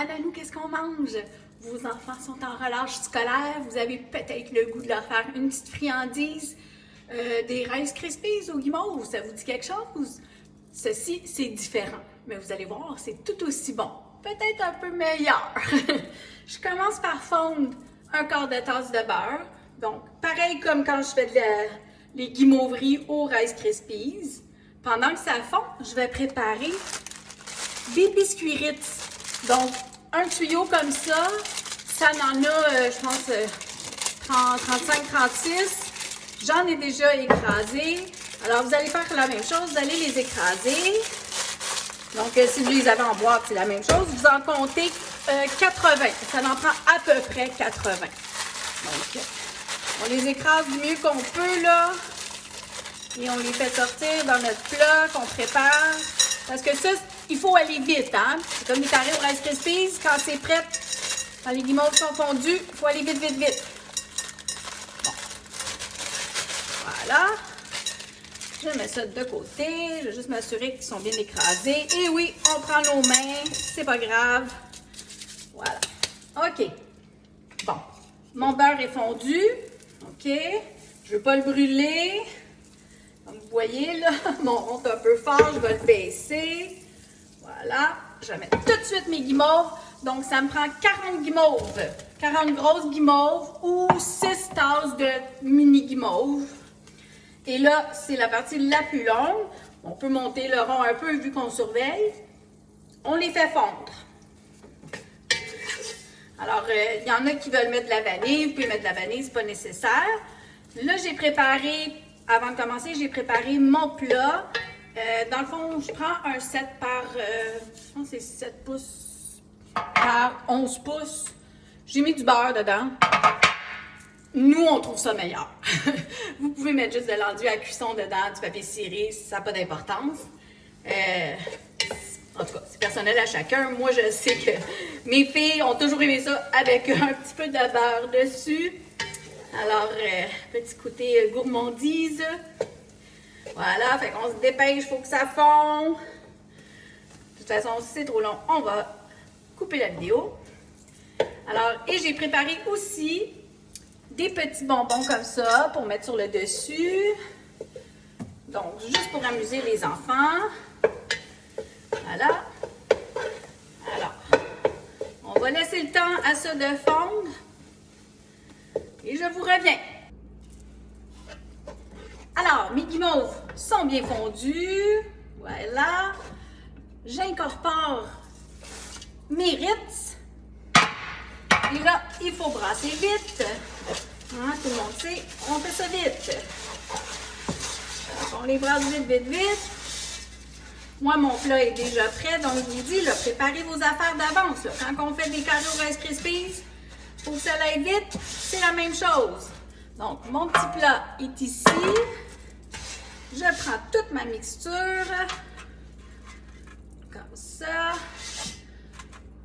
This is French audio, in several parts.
Analou, qu'est-ce qu'on mange? Vos enfants sont en relâche scolaire, vous avez peut-être le goût de leur faire une petite friandise, des Rice Krispies au guimauve, ça vous dit quelque chose? Ceci, c'est différent, mais vous allez voir, c'est tout aussi bon, peut-être un peu meilleur. Je commence par fondre un quart de tasse de beurre, donc pareil comme quand je fais les guimauveries aux Rice Krispies. Pendant que ça fond, je vais préparer des biscuits Ritz. Donc, un tuyau comme ça en a, je pense, 35-36. J'en ai déjà écrasé. Alors, vous allez faire la même chose, vous allez les écraser. Donc, si vous les avez en boîte, c'est la même chose. Vous en comptez 80. Ça en prend à peu près 80. Donc, on les écrase du mieux qu'on peut, là. Et on les fait sortir dans notre plat qu'on prépare. Parce que ça, il faut aller vite, hein? C'est comme les carrés au Rice Krispies. Quand c'est prêt, quand les guimauves sont fondues, il faut aller vite, vite, vite. Bon. Voilà. Je mets ça de côté. Je vais juste m'assurer qu'ils sont bien écrasés. Et oui, on prend nos mains. C'est pas grave. Voilà. OK. Bon. Mon beurre est fondu. OK. Je veux pas le brûler. Comme vous voyez, là, mon rond est un peu fort, je vais le baisser. Voilà, je vais mettre tout de suite mes guimauves. Donc, ça me prend 40 guimauves, 40 grosses guimauves ou 6 tasses de mini guimauves. Et là, c'est la partie la plus longue. On peut monter le rond un peu vu qu'on surveille. On les fait fondre. Alors, il y en a qui veulent mettre de la vanille. Vous pouvez mettre de la vanille, c'est pas nécessaire. Là, j'ai préparé... Avant de commencer, j'ai préparé mon plat. Dans le fond, je prends un 7 par, je pense que c'est 7 pouces par 11 pouces. J'ai mis du beurre dedans. Nous, on trouve ça meilleur. Vous pouvez mettre juste de l'enduit à cuisson dedans, du papier ciré, ça n'a pas d'importance. En tout cas, c'est personnel à chacun. Moi, je sais que mes filles ont toujours aimé ça avec un petit peu de beurre dessus. Alors, petit côté gourmandise. Voilà, fait qu'on se dépêche, il faut que ça fonde. De toute façon, si c'est trop long, on va couper la vidéo. Alors, et j'ai préparé aussi des petits bonbons comme ça pour mettre sur le dessus. Donc, juste pour amuser les enfants. Voilà. Alors, on va laisser le temps à ça de fondre. Et je vous reviens. Alors, mes guimauves sont bien fondus. Voilà. J'incorpore mes Ritz. Et là, il faut brasser vite. Hein, tout le monde sait, on fait ça vite. Alors, on les brasse vite, vite, vite. Moi, mon plat est déjà prêt. Donc, je vous dis, là, préparez vos affaires d'avance. Quand on fait des carrés au Rice Krispies, pour que ça aille vite, c'est la même chose. Donc, mon petit plat est ici. Je prends toute ma mixture. Comme ça.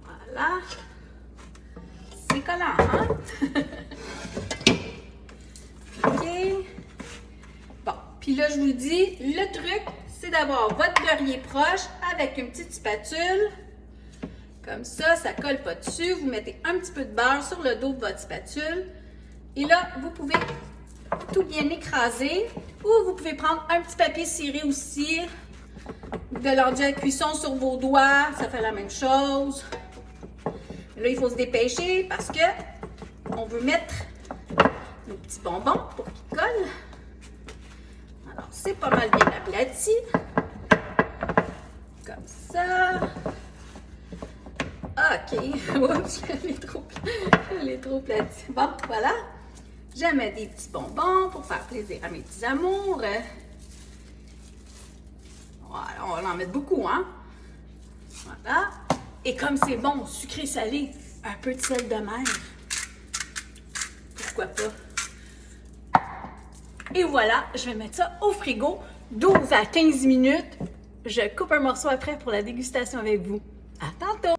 Voilà. C'est collant, hein? OK. Bon, puis là, je vous dis, le truc, c'est d'avoir votre beurrier proche avec une petite spatule. Comme ça, ça ne colle pas dessus. Vous mettez un petit peu de beurre sur le dos de votre spatule. Et là, vous pouvez tout bien écraser. Ou vous pouvez prendre un petit papier ciré aussi. De l'enduit à cuisson sur vos doigts. Ça fait la même chose. Là, il faut se dépêcher parce que on veut mettre nos petits bonbons pour qu'ils collent. Alors, c'est pas mal bien aplati. Comme ça. OK. Oups, elle est trop platine. Bon, voilà. Je mets des petits bonbons pour faire plaisir à mes petits amours. Voilà, on va en mettre beaucoup, hein? Voilà. Et comme c'est bon, sucré-salé, un peu de sel de mer. Pourquoi pas? Et voilà, je vais mettre ça au frigo, 12 à 15 minutes. Je coupe un morceau après pour la dégustation avec vous. À tantôt!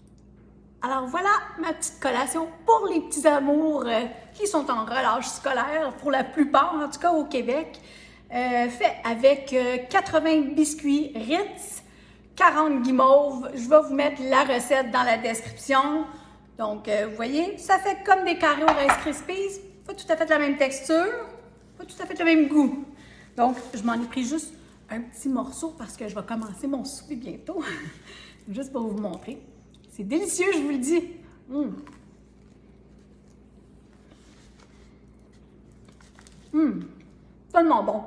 Alors voilà ma petite collation pour les petits amours qui sont en relâche scolaire, pour la plupart, en tout cas au Québec, fait avec 80 biscuits Ritz 40 guimauves. Je vais vous mettre la recette dans la description. Donc, vous voyez, ça fait comme des carrés au Rice Krispies. Pas tout à fait la même texture, pas tout à fait le même goût. Donc, je m'en ai pris juste un petit morceau parce que je vais commencer mon souper bientôt. Juste pour vous montrer. C'est délicieux, je vous le dis. Tellement bon.